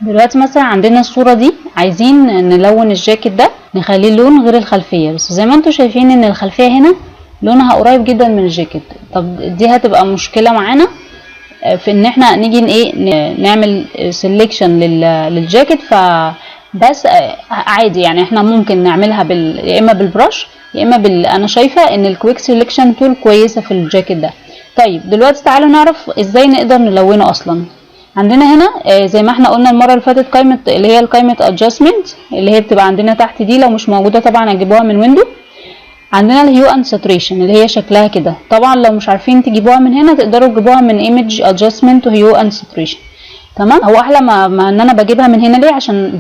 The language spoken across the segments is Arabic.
دلوقتي مثلا عندنا الصورة دي عايزين نلون الجاكيت ده نخليه لون غير الخلفية، بس زي ما انتوا شايفين ان الخلفية هنا لونها قريب جدا من الجاكيت. طب دي هتبقى مشكلة معانا في ان احنا نيجي نعمل سيلكشن للجاكيت. فبس عادي يعني احنا ممكن نعملها يا اما بالبرش يا اما انا شايفة ان الكويك سيلكشن تول كويسة في الجاكيت ده. طيب دلوقتي تعالوا نعرف ازاي نقدر نلونه اصلا. عندنا هنا زي ما احنا قلنا المره اللي فاتت قائمه اللي هي قائمه ادجستمنت اللي هي بتبقى عندنا تحت دي، لو مش موجوده طبعا هتجيبوها من ويندو. عندنا الهيو اند ساتوريشن اللي هي شكلها كده، طبعا لو مش عارفين تجيبوها من هنا تقدروا تجيبوها من ايمج ادجستمنت وهيو اند ساتوريشن. تمام. هو احلى ما ان انا بجيبها من هنا ليه؟ عشان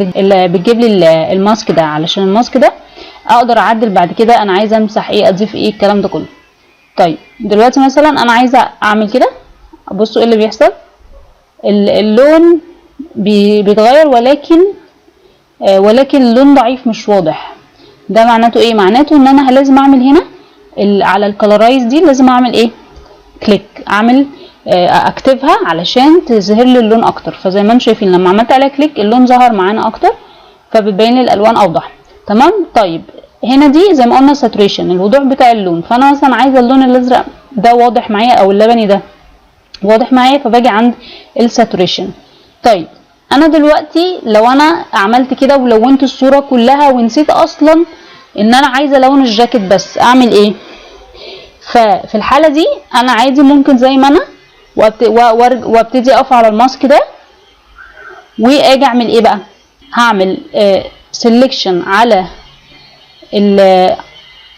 بتجيب لي الماسك ده، علشان الماسك ده اقدر اعدل بعد كده انا عايزه امسح ايه اضيف ايه الكلام ده كله. طيب دلوقتي مثلا انا عايزه اعمل كده، بصوا ايه اللي بيحصل. اللون بيتغير ولكن اللون ضعيف مش واضح. ده معناته ايه؟ معناته ان انا لازم اعمل هنا على الكالرايز دي لازم اعمل ايه؟ كليك، اعمل اكتبها علشان تظهر لي اللون اكتر. فزي ما انتم شايفين لما عملت عليها كليك اللون ظهر معانا اكتر، فبتبين لي الالوان اوضح. تمام. طيب هنا دي زي ما قلنا ساتوريشن الوضوح بتاع اللون، فانا مثلا عايزه اللون الازرق ده واضح معايا او اللبني ده واضح معايا، فباجي عند الساتوريشن. طيب انا دلوقتي لو انا عملت كده ولونت الصوره كلها ونسيت اصلا ان انا عايزه الون الجاكيت بس، اعمل ايه؟ ففي الحاله دي انا عادي ممكن زي ما انا وابتدي اقف على الماسك ده واجي اعمل ايه بقى؟ هعمل سيلكشن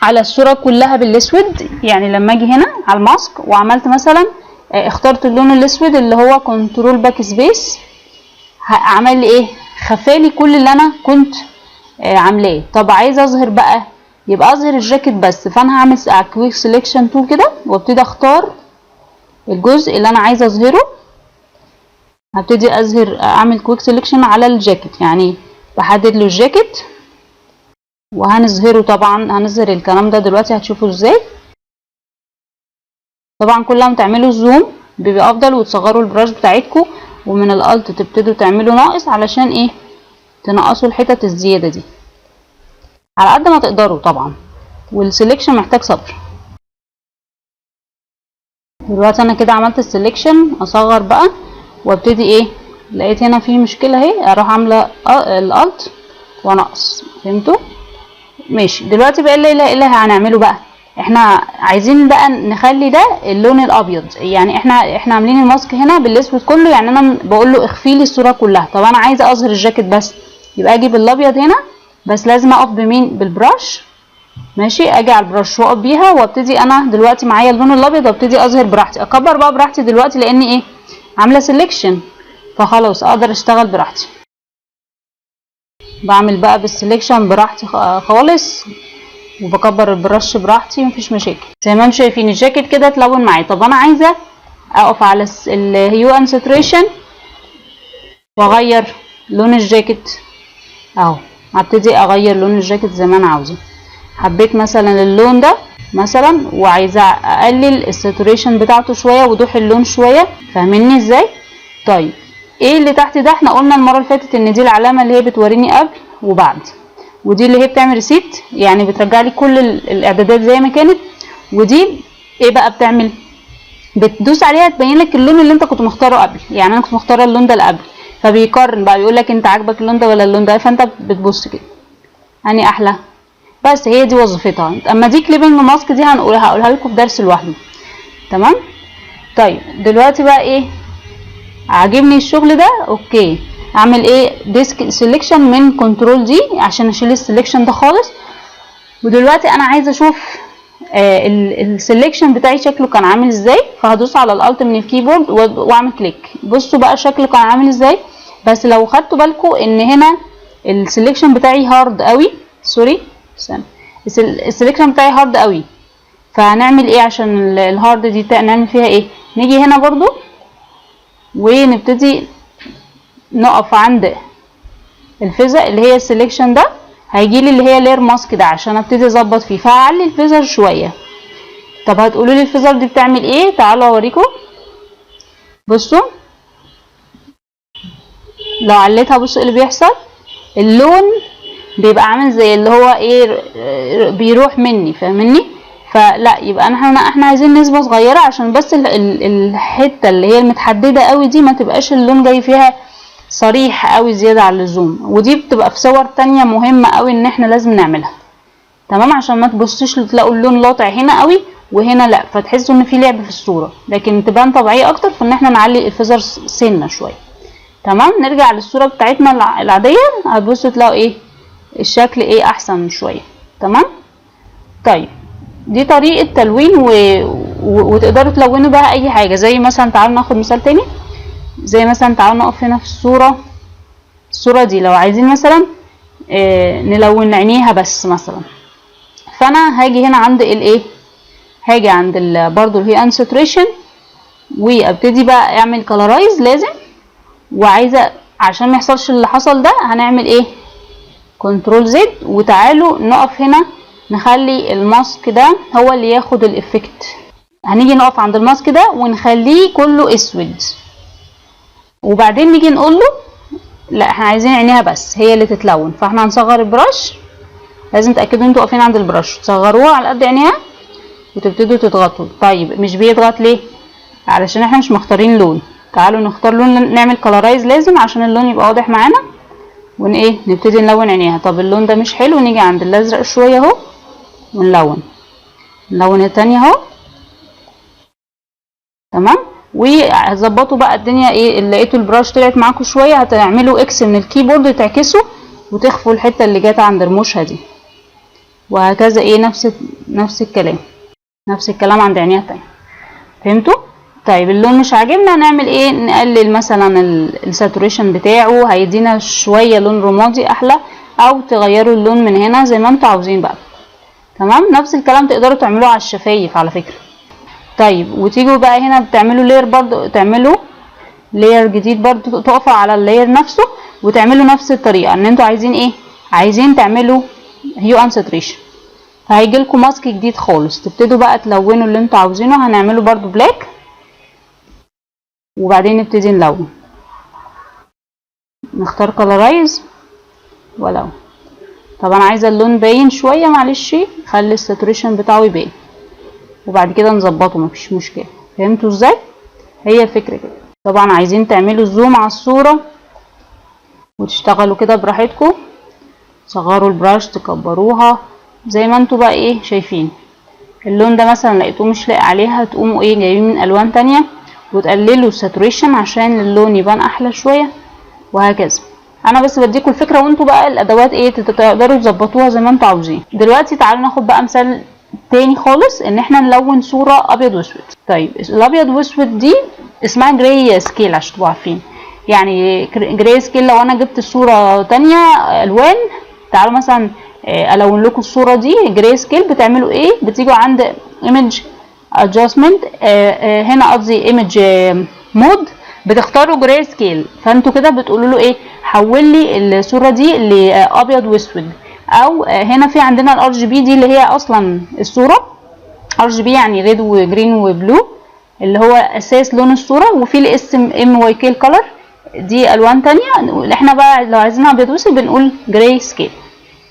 على الصوره كلها بالاسود. يعني لما اجي هنا على الماسك وعملت مثلا اخترت اللون الاسود اللي هو كنترول باك سبيس، عمل لي ايه؟ خفالي كل اللي انا كنت عاملاه. طب عايزه اظهر بقى، يبقى اظهر الجاكيت بس، فانا هعمل كويك سيلكشن تول كده وابتدي اختار الجزء اللي انا عايزه اظهره. هبتدي اعمل كويك سيلكشن على الجاكيت، يعني بحدد له الجاكيت وهنظهره. طبعا هنظهر الكلام ده دلوقتي هتشوفوا ازاي. طبعا كل ما تعملوا زوم بيبقى افضل وتصغروا البراش بتاعتكم، ومن الالت تبتدوا تعملوا ناقص علشان ايه؟ تنقصوا الحتت الزياده دي على قد ما تقدروا طبعا، والسلكشن محتاج صبر. دلوقتي انا كده عملت السلكشن، اصغر بقى وابتدي ايه؟ لقيت هنا في مشكله اهي، اروح عامله الالت وانقص. فهمتوا؟ ماشي. دلوقتي بقى ايه اللي هنعمله بقى؟ احنا عايزين بقى نخلي ده اللون الابيض. يعني احنا عاملين الماسك هنا بالاسود كله، يعني انا بقول له اخفي لي الصوره كلها. طب انا عايزه اظهر الجاكيت بس، يبقى اجي بالابيض هنا بس، لازم اقف بمين؟ بالبراش. ماشي. اجي على البراش واقف بيها وابتدي انا دلوقتي معايا اللون الابيض وابتدي اظهر براحتي، اكبر بقى براحتي دلوقتي لاني ايه؟ عامله سيلكشن، فخلاص اقدر اشتغل براحتي. بعمل بقى بالسيلكشن براحتي خالص، وبكبر البرش براحتي مفيش مشاكل. زي ما انتم شايفين الجاكيت كده اتلون معايا. طب انا عايزه اقف على الهيو اند ساتوريشن واغير لون الجاكيت اهو. هبتدي اغير لون الجاكيت زي ما انا عاوزه. حبيت مثلا اللون ده مثلا وعايزه اقلل الساتوريشن بتاعته شويه، وضوح اللون شويه. فاهميني ازاي؟ طيب ايه اللي تحت ده؟ احنا قلنا المره اللي فاتت ان دي العلامه اللي هي بتوريني قبل وبعد، ودي اللي هي بتعمل ريسيت، يعني بترجع لي كل الاعدادات زي ما كانت. ودي ايه بقى بتعمل؟ بتدوس عليها تبين لك اللون اللي انت كنت مختاره قبل. يعني انا كنت مختاره اللون ده اللي قبل، فبيقارن بقى بيقول لك انت عاجبك اللون ده ولا اللون ده، فانت بتبص كده اني احلى. بس هي دي وظيفتها. اما دي كليبنج ماسك دي هقولها لكم في درس لوحده. تمام. طيب دلوقتي بقى ايه؟ عاجبني الشغل ده، اوكي. اعمل ايه؟ ديسك سيلكشن من كنترول دي عشان اشيل السيلكشن ده خالص. ودلوقتي انا عايزه اشوف السيلكشن بتاعي شكله كان عامل ازاي، فهدوس على الالت من الكيبورد واعمل كليك. بصوا بقى شكله كان عامل ازاي. بس لو خدتوا بالكم ان هنا السيلكشن بتاعي هارد قوي، سوري السيلكشن بتاعي هارد قوي. فهنعمل ايه عشان الهارد دي نعمل فيها ايه؟ نيجي هنا برضو ونبتدي نقف عند الفيزا اللي هي السيلكشن ده، هيجيلي اللي هي لير ماسك ده عشان ابتدي اظبط فيه، فهعلي الفيزر شويه. طب هتقولوا لي الفيزر دي بتعمل ايه؟ تعالوا اوريكم. بصوا لو عليتها بصوا اللي بيحصل، اللون بيبقى عامل زي اللي هو ايه، بيروح مني، فاهمني؟ فلا، يبقى احنا عايزين نسبة صغيرة عشان بس الحتة اللي هي المتحددة قوي دي ما تبقاش اللون جاي فيها صريح قوي زيادة عن اللزوم. ودي بتبقى في صور تانية مهمة قوي ان احنا لازم نعملها، تمام؟ عشان ما تبصوش تلاقوا اللون لاطع هنا قوي وهنا لا، فتحسوا ان في لعب في الصورة، لكن تبان طبيعية اكتر في ان احنا نعلي الفيزر سنة شوية. تمام، نرجع للصورة بتاعتنا العادية، هتبصوا تلاقوا ايه الشكل ايه احسن شوية. تمام. طيب دي طريقة تلوين وتقدروا تلونوا بها اي حاجة، زي مثلا تعالوا ناخد مثال تاني، زي مثلا تعالوا نقف هنا في الصورة دي، لو عايزين مثلا نلون عينيها بس مثلا، فانا هاجي هنا عند الايه، هاجي عند برضو الهي انساتوريشن، وابتدي بقى اعمل كلرايز لازم، وعايزه عشان ما يحصلش اللي حصل ده هنعمل ايه، كنترول زد، وتعالوا نقف هنا نخلي الماسك ده هو اللي ياخد الافكت. هنيجي نقف عند الماسك ده ونخليه كله اسود، وبعدين نيجي نقول له لا احنا عايزين عينيها بس هي اللي تتلون، فاحنا هنصغر البرش. لازم تاكدوا انتوا واقفين عند البرش تصغروها على قد عينيها وتبتدوا تضغطوا. طيب مش بيضغط ليه؟ علشان احنا مش مختارين لون. تعالوا نختار لون، نعمل كلرايز لازم عشان اللون يبقى واضح معانا، ايه نبتدي نلون عينيها. طب اللون ده مش حلو، نيجي عند الازرق شويه اهو ونلون التانية اهو. تمام، وهتظبطوا بقى الدنيا ايه، اللي لقيتوا البراش طلعت معاكم شويه هتعملوا اكس من الكيبورد تعكسوا وتخفوا الحته اللي جت عند رموشها دي، وهكذا ايه نفس الكلام عند عينيها التانية. فهمتوا؟ طيب اللون مش عاجبنا نعمل ايه، نقلل مثلا الساتوريشن بتاعه، هيدينا شويه لون رمادي احلى، او تغيروا اللون من هنا زي ما انتوا عاوزين بقى. تمام، نفس الكلام تقدروا تعملوه على الشفايف على فكره. طيب وتيجوا بقى هنا بتعملوا لاير، برضو تعملوا لاير جديد، برضو تقفوا على اللاير نفسه وتعملوا نفس الطريقه، ان انتوا عايزين ايه، عايزين تعملوا هيو انساتوريشن، فهيجيلكوا ماسك جديد خالص، تبتدوا بقى تلونوا اللي انتوا عاوزينه. هنعمله برضو بلاك، وبعدين نبتدي نلون، نختار كلرايز ولون. طبعا عايزه اللون باين شويه، معلش خلي الساتوريشن بتاعه يبان، وبعد كده نظبطه مفيش مشكله. فهمتوا ازاي؟ هي الفكره كده. طبعا عايزين تعملوا زوم على الصوره وتشتغلوا كده براحتكم، صغروا البراش تكبروها زي ما انتوا بقى ايه شايفين. اللون ده مثلا لقيتوه مش لاقي عليها، تقوموا ايه جايبين من الوان تانية وتقللوا الساتوريشن عشان اللون يبان احلى شويه، وهكذا. انا بس بديكم الفكره وانتوا بقى الادوات ايه تقدروا تظبطوها زي ما انتوا عاوزين. دلوقتي تعالوا ناخد بقى مثال تاني خالص، ان احنا نلون صوره ابيض واسود. طيب الابيض واسود دي اسمها جراي سكيل عشان تبقوا عارفين، يعني جراي سكيل. لو انا جبت صوره تانية الوان، تعالوا مثلا الون لكم الصوره دي جراي سكيل، بتعملوا ايه، بتيجوا عند ايمج ادجستمنت، هنا قصدي ايمج مود، بتختاروا جراي سكيل، فانتوا كده بتقولوا له ايه، حول لي الصوره دي لابيض واسود. او هنا في عندنا الار جي بي دي اللي هي اصلا الصوره ار جي بي، يعني ريد وجرين وبلو اللي هو اساس لون الصوره، وفي الاس ام واي كي الكلر، دي الوان تانية. احنا بقى لو عايزينها ابيض واسود بنقول جراي سكيل.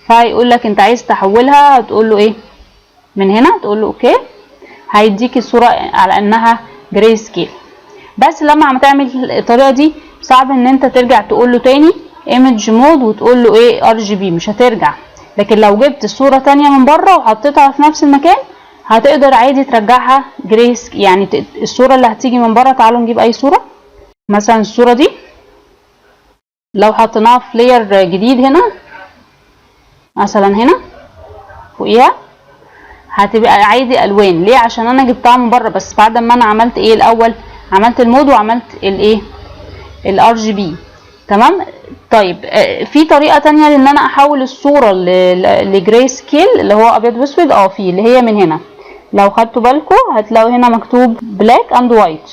فهيقول لك انت عايز تحولها، هتقول له ايه من هنا، تقول له اوكي، هيديك الصوره على انها جراي سكيل. بس لما هتعمل الطريقه دي صعب ان انت ترجع تقول له تاني ايمج مود وتقول له ايه ار جي بي، مش هترجع. لكن لو جبت صوره تانية من بره وحطيتها في نفس المكان هتقدر عادي ترجعها جراي، يعني الصوره اللي هتيجي من بره. تعالوا نجيب اي صوره، مثلا الصوره دي لو حطيناها في لاير جديد هنا مثلا هنا فوقيها، هتبقى عادي الوان. ليه؟ عشان انا جبتها من بره، بس بعد ما انا عملت ايه الاول، عملت المود وعملت الايه الار جي بي. تمام. طيب في طريقه تانية ان انا احول الصوره لجراي سكيل اللي هو ابيض واسود، في اللي هي من هنا. لو خدتوا بالكم هتلاقوا هنا مكتوب بلاك اند وايت،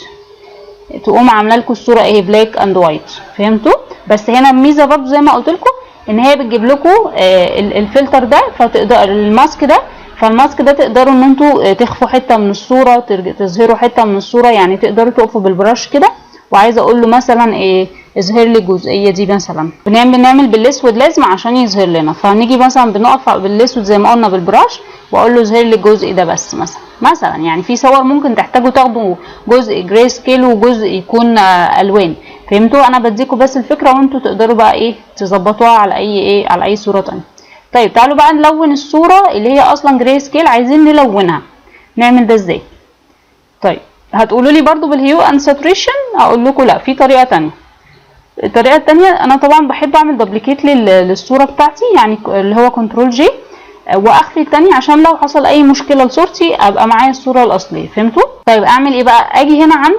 تقوم عامله لكم الصوره ايه بلاك اند وايت. فهمتوا؟ بس هنا الميزه برضو زي ما قلت لكم ان هي بتجيب لكم الفلتر ده، فتقدر الماسك ده، فالماسك ده تقدروا ان انتوا تخفوا حته من الصوره، تظهروا حته من الصوره، يعني تقدروا تقفوا بالبراش كده وعايزه اقول له مثلا ايه اظهر لي الجزئيه دي مثلا، بنعمل بالاسود لازم عشان يظهر لنا، فنيجي مثلا بنقف بالاسود زي ما قلنا بالبراش واقول له اظهر لي الجزء ده بس مثلا يعني في صور ممكن تحتاجوا تاخدوا جزء جراي سكيل وجزء يكون الوان. فهمتوا؟ انا بديكوا بس الفكره وانتوا تقدروا بقى ايه تظبطوها على ايه على اي صوره تانيه. طيب تعالوا بقى نلون الصوره اللي هي اصلا جراي سكيل، عايزين نلونها، نعمل ده ازاي؟ طيب هتقولوا لي برضو بالهيو اند ساتوريشن، اقول لكم لا، في طريقه تانية. الطريقه التانية انا طبعا بحب اعمل دبليكيت للصوره بتاعتي، يعني اللي هو كنترول جي، واخفي التانية عشان لو حصل اي مشكله لصورتي ابقى معايا الصوره الاصليه. فهمتوا؟ طيب اعمل ايه بقى؟ اجي هنا عند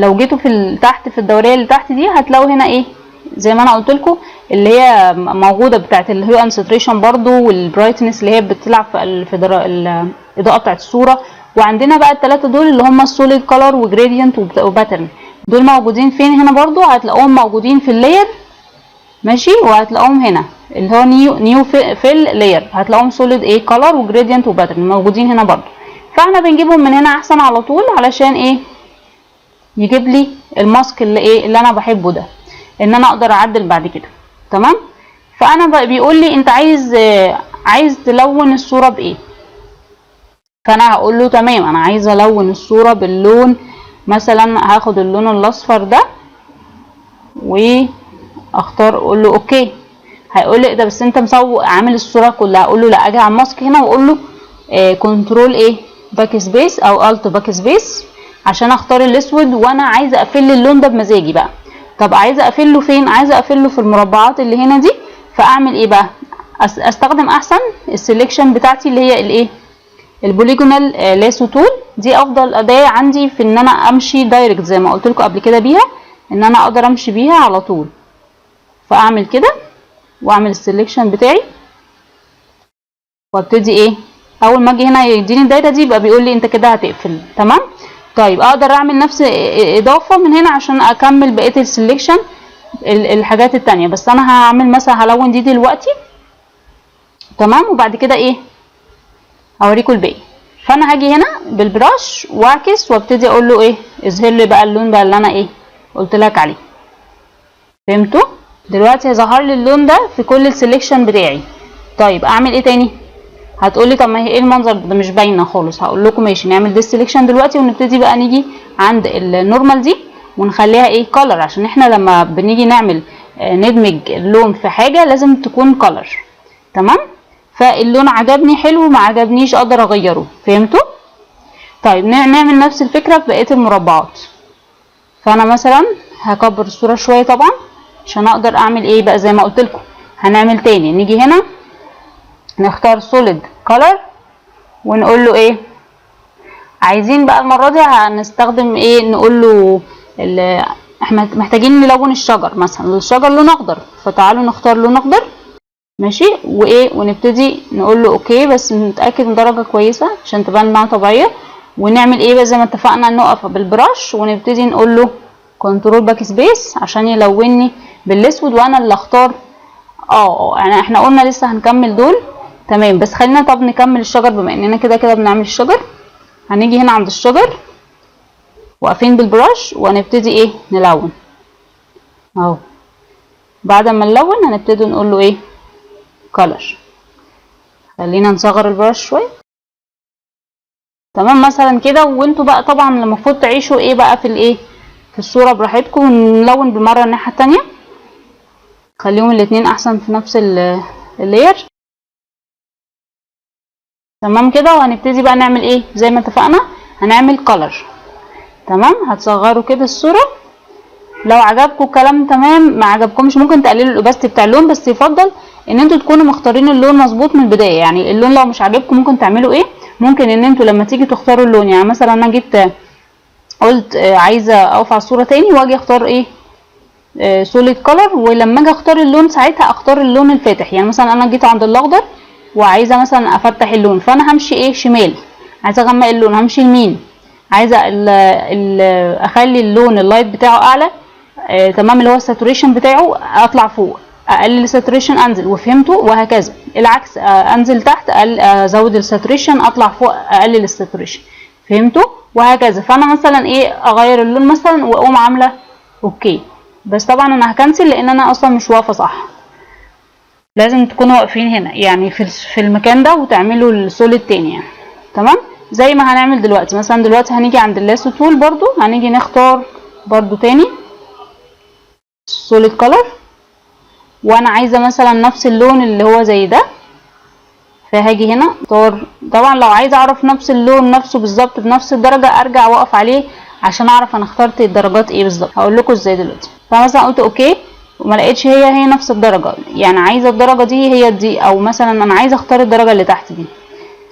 لو جيتوا في تحت في الدوريه اللي تحت دي هتلاقوا هنا ايه زي ما انا قلت لكم اللي هي موجوده بتاعت الهيو اند ساتوريشن برضو، والبرايتنس اللي هي بتلعب في الاضاءه بتاعت الصوره. وعندنا بقى الثلاثه دول اللي هم السوليد كلر وجريدينت وباترن، دول موجودين فين هنا برضو؟ هتلاقوهم موجودين في اللاير، ماشي، وهتلاقوهم هنا اللي هو نيو فيل لاير، هتلاقوهم سوليد ايه كلر وجريدينت وباترن موجودين هنا برضو. فاحنا بنجيبهم من هنا احسن على طول علشان ايه يجيب لي الماسك اللي انا بحبه ده، ان انا اقدر اعدل بعد كده. تمام؟ فانا بقى بيقول لي انت عايز تلون الصوره بايه؟ فانا هقول له تمام انا عايز الون الصوره باللون مثلا، هاخد اللون الاصفر ده واختار، اقول له اوكي. هيقول لي ده بس انت مسوق عامل الصوره كلها، اقول له لا، اجي على الماسك هنا واقول له كنترول ايه باك سبيس او الت باك سبيس عشان اختار الاسود، وانا عايزه اقفل اللون ده بمزاجي بقى. طب عايزه اقفله فين؟ عايزه اقفله في المربعات اللي هنا دي. فاعمل ايه بقى؟ استخدم احسن السلكشن بتاعتي اللي هي الايه البوليجونال لاسو تول، دي افضل اداه عندي في ان انا امشي دايركت زي ما قلت لكم قبل كده بيها، ان انا اقدر امشي بيها على طول. فاعمل كده واعمل السلكشن بتاعي وابتدي ايه اول ما اجي هنا يديني الدايره دي يبقى بيقول لي انت كده هتقفل. تمام؟ طيب اقدر اعمل نفس اضافه من هنا عشان اكمل بقيه السلكشن الحاجات التانية، بس انا هعمل مثلا هلون دي دلوقتي. تمام؟ وبعد كده ايه هوريكم الباقي. فانا هاجي هنا بالبراش واعكس وابتدي اقول له ايه اظهر لي بقى اللون بقى اللي انا ايه قلت لك عليه. فهمتوا؟ دلوقتي ظهر لي اللون ده في كل السلكشن بتاعي. طيب اعمل ايه تاني؟ هتقولي طب ما هي ايه المنظر ده مش باينه خالص. هقول لكم ماشي، نعمل دي سيلكشن دلوقتي ونبتدي بقى نيجي عند النورمال دي ونخليها ايه كلر، عشان احنا لما بنيجي نعمل ندمج اللون في حاجه لازم تكون كلر. تمام؟ فاللون عجبني حلو، ما عجبنيش اقدر اغيره. فهمتوا؟ طيب نعمل نفس الفكره في بقيه المربعات. فانا مثلا هكبر الصوره شويه طبعا عشان اقدر اعمل ايه بقى زي ما قلت لكم. هنعمل تاني، نيجي هنا نختار سوليد كلر ونقول له ايه عايزين بقى المره دي هنستخدم ايه، نقول له احنا محتاجين نلون الشجر مثلا، الشجر لون اخضر، فتعالوا نختار لون اخضر. ماشي، وايه ونبتدي نقول له اوكي، بس نتاكد من درجه كويسه عشان تبان انها طبيعيه. ونعمل ايه بقى زي ما اتفقنا، نقف بالبراش ونبتدي نقول له كنترول باك سبيس عشان يلوني بالاسود وانا اللي اختار. يعني احنا قلنا لسه هنكمل دول. تمام، بس خلينا طب نكمل الشجر بما اننا كده كده بنعمل الشجر. هنيجي هنا عند الشجر واقفين بالبراش وهنبتدي ايه نلون اهو. بعد ما نلون هنبتدي نقول له ايه كلر. خلينا نصغر البراش شويه. تمام مثلا كده. وانتوا بقى طبعا المفروض تعيشوا ايه بقى في الايه في الصوره براحتكم. ونلون بالمره الناحيه التانيه، خليهم الاتنين احسن في نفس اللاير. تمام كده. وهنبتدي بقى نعمل ايه زي ما اتفقنا، هنعمل كلر. تمام، هتصغروا كده الصوره. لو عجبكم الكلام تمام، ما عجبكمش ممكن تقللوا الاوباستي بتاع اللون، بس يفضل ان انتوا تكونوا مختارين اللون مظبوط من البدايه. يعني اللون لو مش عاجبكم ممكن تعملوا ايه، ممكن ان انتوا لما تيجي تختاروا اللون، يعني مثلا انا جيت قلت عايزه اقف على الصوره تاني واجي اختار ايه سوليد كلر، ولما اجي اختار اللون ساعتها اختار اللون الفاتح. يعني مثلا انا جيت عند الاخضر وعايزه مثلا افتح اللون، فانا همشي ايه شمال. عايزه اغمق اللون همشي يمين. عايزه اخلي اللون اللايت بتاعه اعلى تمام اللي هو الساتوريشن بتاعه اطلع فوق، اقلل الساتوريشن انزل. وفهمته؟ وهكذا العكس، انزل تحت ازود الساتوريشن، اطلع فوق اقلل الساتوريشن. فهمتوا؟ وهكذا. فانا مثلا ايه اغير اللون مثلا واقوم عامله اوكي. بس طبعا انا هكنسل لان انا اصلا مش واقفه صح. لازم تكونوا واقفين هنا يعني في المكان ده وتعملوا السوليد تاني يعني. تمام. زي ما هنعمل دلوقتي، مثلا دلوقتي هنيجي عند اللاسو تول برضو، هنيجي نختار برضو تاني سوليد كولر، وانا عايزه مثلا نفس اللون اللي هو زي ده، فهاجي هنا اختار. طبعا لو عايزه اعرف نفس اللون نفسه بالظبط بنفس الدرجه ارجع واقف عليه عشان اعرف انا اخترت الدرجات ايه بالظبط. هقول لكم ازاي دلوقتي. فمثلا قلت اوكي وما لقيتش هي نفس الدرجه، يعني عايزه الدرجه دي هي دي، او مثلا انا عايزه اختار الدرجه اللي تحت دي.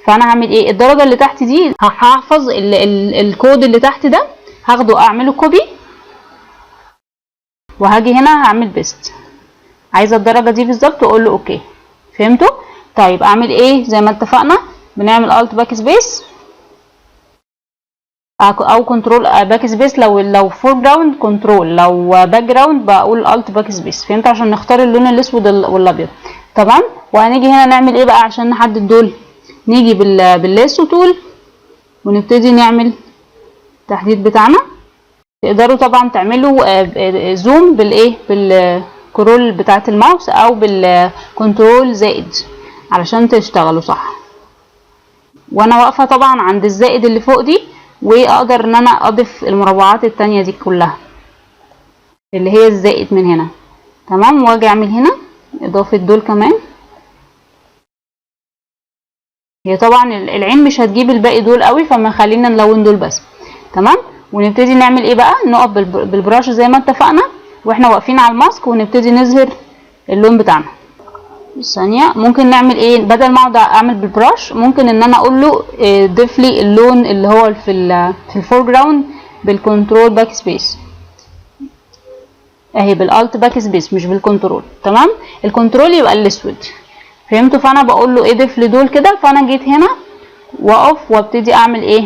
فانا هعمل ايه؟ الدرجه اللي تحت دي هحفظ الكود اللي تحت ده، هاخده اعمله كوبي وهاجي هنا هعمل بيست. عايزه الدرجه دي بالظبط واقول له اوكي. فهمتوا؟ طيب اعمل ايه؟ زي ما اتفقنا بنعمل الت باك سبيس او كنترول باك سبيس، لو فور جراوند كنترول، لو باك جراوند بقول الت باك سبيس. فهمت؟ عشان نختار اللون الاسود والابيض. تمام. وهنيجي هنا نعمل ايه بقى عشان نحدد دول؟ نيجي باللاسو تول ونبتدي نعمل التحديد بتاعنا. تقدروا طبعا تعملوا زوم بالكنترول بتاعه الماوس او بالكنترول زائد علشان تشتغلوا صح. وانا واقفه طبعا عند الزائد اللي فوق دي، واقدر ان انا اضيف المربعات التانية دي كلها اللي هي الزائد من هنا. تمام. واجي اعمل هنا اضافه دول كمان. هي طبعا العين مش هتجيب الباقي دول قوي، فما خلينا نلون دول بس. تمام. ونبتدي نعمل ايه بقى؟ نقف بالبراش زي ما اتفقنا واحنا واقفين على الماسك، ونبتدي نظهر اللون بتاعنا. ثانيه. ممكن نعمل ايه بدل ما اقعد اعمل بالبراش؟ ممكن ان انا اقول له ضيف لي اللون اللي هو في الفور جراوند بالكنترول باك سبيس اهي، بالالت باك سبيس مش بالكنترول. تمام. الكنترول يبقى الاسود. فهمتوا؟ فانا بقول له ايه ضيف لي دول كده. فانا جيت هنا واقف وابتدي اعمل ايه؟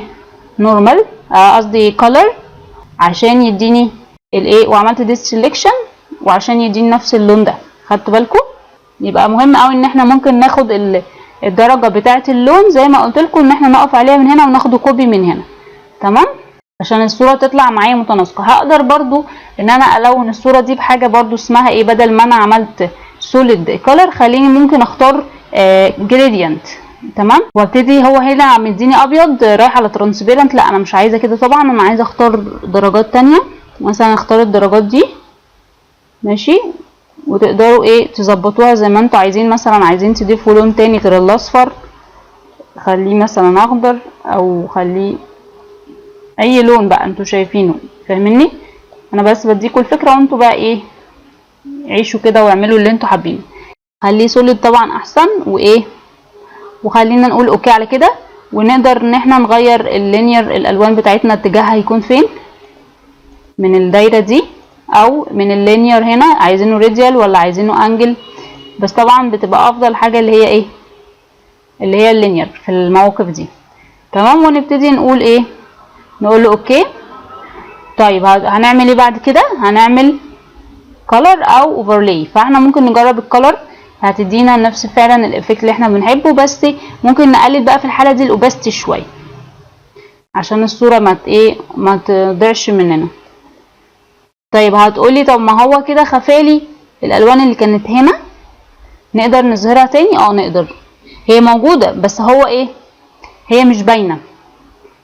نورمال، قصدي كولر، عشان يديني الايه، وعملت دي سيلكشن وعشان يديني نفس اللون ده. خدتوا بالكم؟ يبقى مهم قوي ان احنا ممكن ناخد الدرجه بتاعه اللون زي ما قلت لكم، ان احنا نقف عليها من هنا وناخده كوبي من هنا. تمام. عشان الصوره تطلع معايا متناسقه. هقدر برضو ان انا الون الصوره دي بحاجه برضو اسمها ايه، بدل ما انا عملت سوليد كولر خليني ممكن اختار جريدينت. تمام. وابتدي هو هنا مديني ابيض رايح على ترانسبيرنت، لا انا مش عايزه كده طبعا، انا عايزه اختار درجات تانية. مثلا اختار الدرجات دي. ماشي. وتقدروا ايه تظبطوها زي ما انتوا عايزين. مثلا عايزين تضيفوا لون تاني غير الاصفر خليه مثلا اخضر، او خليه اي لون بقى انتوا شايفينه. فاهميني؟ انا بس بديكوا الفكره وانتوا بقى ايه عيشوا كده واعملوا اللي انتوا حابينه. خليه سوليد طبعا احسن. وايه، وخلينا نقول اوكي على كده. ونقدر ان احنا نغير اللينير الالوان بتاعتنا اتجاهها هيكون فين، من الدايره دي او من اللينير هنا، عايزينه راديال ولا عايزينه انجل. بس طبعا بتبقى افضل حاجه اللي هي ايه، اللي هي اللينير في المواقف دي. تمام. ونبتدي نقول ايه، نقول له اوكي. طيب هنعمل ايه بعد كده؟ هنعمل color او overlay. فاحنا ممكن نجرب الكولر، هتدينا نفس فعلا الايفكت اللي احنا بنحبه، بس ممكن نقلل بقى في الحاله دي الاوباستي شويه عشان الصوره ما تضيعش مننا. طيب هتقولي طب ما هو كده خفالي الالوان اللي كانت هنا، نقدر نظهرها تاني؟ نقدر، هي موجوده بس هو ايه، هي مش باينه.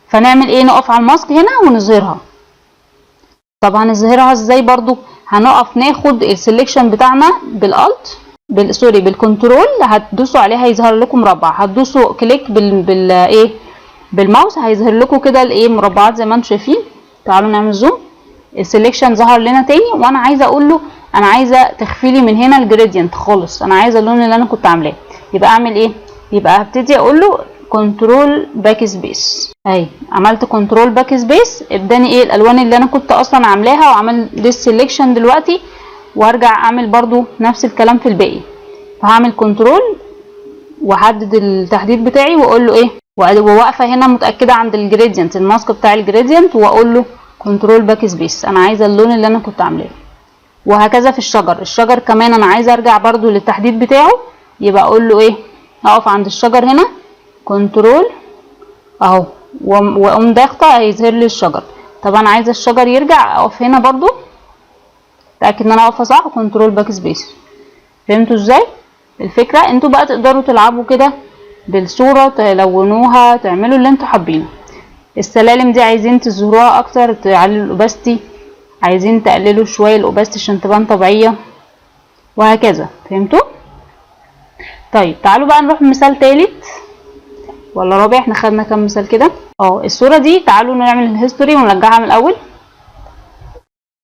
فنعمل ايه؟ نقف على الماسك هنا ونظهرها. طب هنظهرها ازاي برضو؟ هنقف ناخد السلكشن بتاعنا بالالت سوري بالكنترول، هتدوسوا عليه هيظهر لكم مربع، هتدوسوا كليك بالماوس هيظهر لكم كده الايه مربعات زي ما انتم شايفين. تعالوا نعمل زوم. السلكشن ظهر لنا تاني، وانا عايزه اقول له انا عايزه تخفي لي من هنا الجريدينت خالص، انا عايزه اللون اللي انا كنت عاملاه. يبقى اعمل ايه؟ يبقى هبتدي اقول له كنترول باك سبيس اهي، عملت كنترول باك سبيس اداني ايه الالوان اللي انا كنت اصلا عاملاها، وعمل دي سيلكشن دلوقتي. وارجع اعمل برضو نفس الكلام في الباقي. فهعمل كنترول واحدد التحديد بتاعي واقول له ايه، وواقفه هنا متاكده عند الجريدينت الماسك بتاع الجريدينت، واقول له كنترول باك سبيس انا عايزه اللون اللي انا كنت عاملاه. وهكذا في الشجر كمان انا عايزه ارجع برضو للتحديد بتاعه. يبقى اقول له ايه، اقف عند الشجر هنا كنترول اهو، واقوم ضاغطه هيظهر لي الشجر. طب انا عايزه الشجر يرجع، اقف هنا برضو اتاكد ان انا واقفه صح، كنترول باك سبيس. فهمتوا ازاي الفكره؟ انتوا بقى تقدروا تلعبوا كده بالصوره، تلونوها، تعملوا اللي انتوا حابينه. السلالم دي عايزين تظهروها اكتر، تعلوا الاوباستي، عايزين تقللوا شويه الاوباستي عشان تبان طبيعيه، وهكذا. فهمتوا؟ طيب تعالوا بقى نروح مثال تالت ولا رابع، احنا خدنا كام مثال كده. الصوره دي تعالوا نعمل الهيستوري ونرجعها من الاول.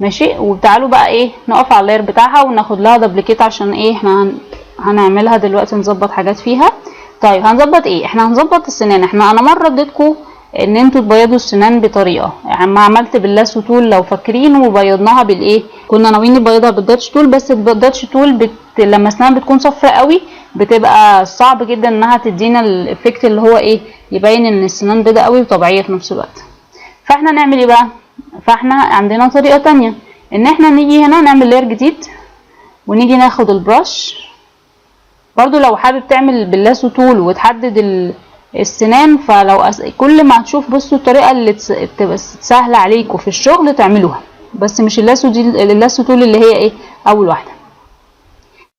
ماشي، وتعالوا بقى ايه نقف على اللاير بتاعها وناخد لها دبليكيت عشان ايه احنا هنعملها دلوقتي، نظبط حاجات فيها. طيب هنظبط ايه؟ احنا هنظبط السنان. انا مره اديتكم ان انتوا تبيضوا السنان بطريقه، يعني ما عملت باللاسو تول لو فاكرين، وبيضناها بالايه، كنا ناويين نبيضها بالداتش تول، بس الداتش تول لما السنان بتكون صفراء قوي بتبقى صعب جدا انها تدينا الافكت اللي هو ايه، يبين ان السنان بيضة قوي وطبيعيه في نفس الوقت. فاحنا نعمل ايه بقى؟ فاحنا عندنا طريقه تانية، ان احنا نيجي هنا نعمل لاير جديد، ونيجي ناخد البراش. برضو لو حابب تعمل باللاسو تول وتحدد السنان، فلو كل ما هتشوف بصوا الطريقه اللي تبقى سهله عليكم في الشغل تعملوها، بس مش اللاسو تول اللي هي ايه اول واحده.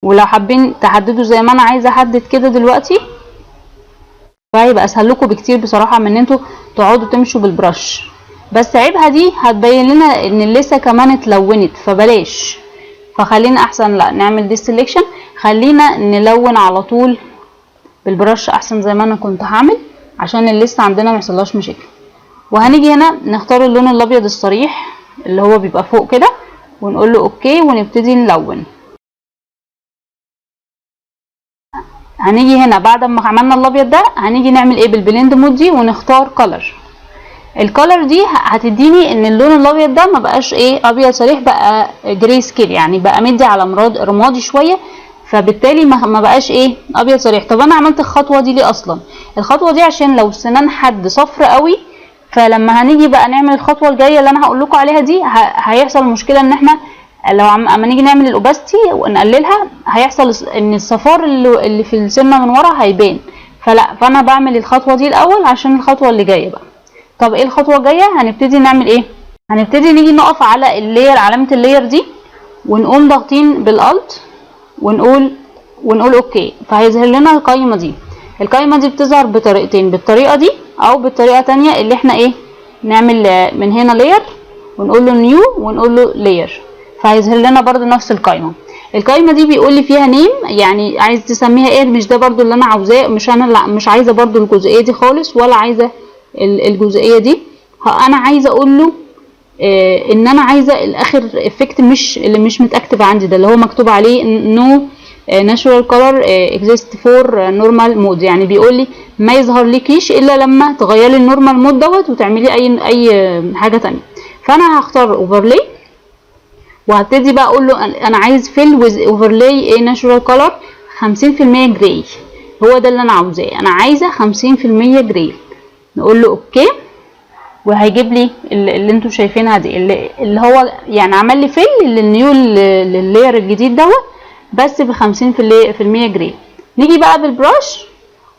ولو حابين تحددوا زي ما انا عايزه احدد كده دلوقتي، فهيبقى اسهل لكم بكتير بصراحه من ان انتوا تقعدوا تمشوا بالبرش. بس عيبها دي هتبين لنا ان اللثه كمان اتلونت، فبلاش. فخلينا احسن لا نعمل دي سيلكشن، خلينا نلون على طول بالبرش احسن زي ما انا كنت هعمل، عشان اللثه عندنا ما يحصلهاش مشاكل. وهنيجي هنا نختار اللون الابيض الصريح اللي هو بيبقى فوق كده، ونقول له اوكي، ونبتدي نلون. هنيجي هنا بعد ما عملنا الابيض ده، هنيجي نعمل ايه بالبلند مود دي، ونختار كلر. الكلر دي هتديني ان اللون الابيض ده ما بقاش ايه ابيض صريح، بقى جراي سكيل، يعني بقى مدي على رمادي شويه، فبالتالي ما بقاش ايه ابيض صريح. طب انا عملت الخطوه دي ليه اصلا؟ الخطوه دي عشان لو سنان حد صفر قوي، فلما هنيجي بقى نعمل الخطوه الجايه اللي انا هقول لكم عليها دي، هيحصل مشكله ان احنا لو اما نيجي نعمل الاوباستي ونقللها، هيحصل ان الصفار اللي في السنه من ورا هيبان. فانا بعمل الخطوه دي الاول عشان الخطوه اللي جايه بقى. طب ايه الخطوه الجايه؟ هنبتدي نعمل ايه؟ هنبتدي نيجي نقف على اللاير، علامه اللاير دي، ونقوم ضاغطين بالالت، ونقول اوكي، فهيظهر لنا القايمه دي. القايمه دي بتظهر بطريقتين، بالطريقه دي او بالطريقه تانية اللي احنا ايه نعمل من هنا لاير، ونقول له نيو، ونقول له لاير، فهيظهر لنا برضو نفس القايمه. القايمه دي بيقول لي فيها نيم، يعني عايز تسميها ايه، مش ده برضو اللي انا عاوزاه، مش عايزه برضو الجزئيه دي خالص، ولا عايزه الجزئيه دي. انا عايزه اقول له ان انا عايزه الاخر افكت اللي مش متاكتف عندي ده، اللي هو مكتوب عليه نو ناتشورال كولر اكزيست فور نورمال مود، يعني بيقول لي ما يظهر لكيش الا لما تغيري النورمال مود دوت وتعملي اي حاجه تانية. فانا هختار اوفرلاي، وهبتدي بقى اقول له انا عايز فيل ويز اوفرلاي ناتشورال كولر 50% جراي، هو ده اللي انا عاوزاه، انا عايزه 50% جراي. نقول له اوكي، وهيجيب لي اللي انتوا شايفينها دي، اللي هو يعني عمل لي فيل للنيو لللاير الجديد دوت، بس ب 50% جراي. نيجي بقى بالبراش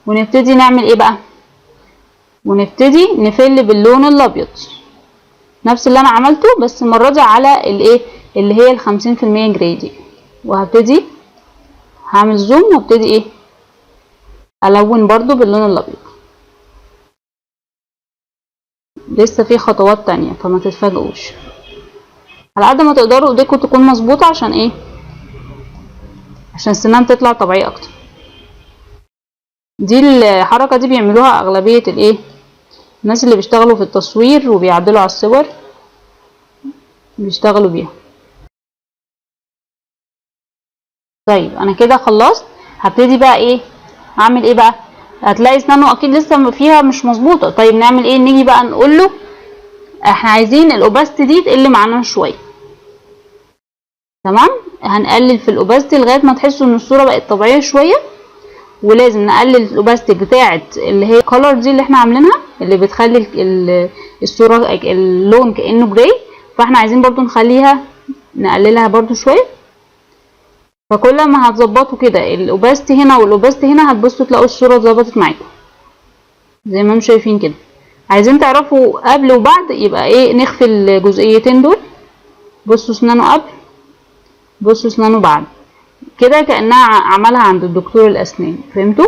ونبتدي نعمل ايه بقى، ونبتدي نفل باللون الابيض، نفس اللي انا عملته بس المره دي على الايه اللي هي ال 50% جراي دي. وهبتدي هعمل زوم، وابتدي ايه الون برضو باللون الابيض. لسه في خطوات تانية فما تتفاجئوش، على قد ما تقدروا ايديكم تكون مظبوطه عشان ايه، عشان السنان تطلع طبيعيه اكتر. دي الحركه دي بيعملوها اغلبيه الايه الناس اللي بيشتغلوا في التصوير وبيعدلوا على الصور، بيشتغلوا بيها. طيب انا كده خلصت، هبتدي بقى ايه اعمل ايه بقى. هتلاقي اسنانه اكيد لسه فيها مش مظبوطه. طيب نعمل ايه؟ نيجي بقى نقول له احنا عايزين الاوباستي دي تقل معانا شويه. تمام، هنقلل في الاوباستي لغايه ما تحسوا ان الصوره بقت طبيعيه شويه. ولازم نقلل الاوباستي بتاعه اللي هي الكولر دي اللي احنا عاملينها، اللي بتخلي الصوره اللون كانه جراي، فاحنا عايزين برضو نخليها نقللها برضو شويه. فكل ما هتظبطوا كده الاوباستي هنا والاوباستي هنا، هتبصوا تلاقوا الصوره اتظبطت معاكم زي ما انتم شايفين كده. عايزين تعرفوا قبل وبعد، يبقى ايه نخفي الجزئيتين دول. بصوا اسنانه قبل بصوا اسنانه بعد كده كأنها عملها عند الدكتور الأسنان. فهمتوا؟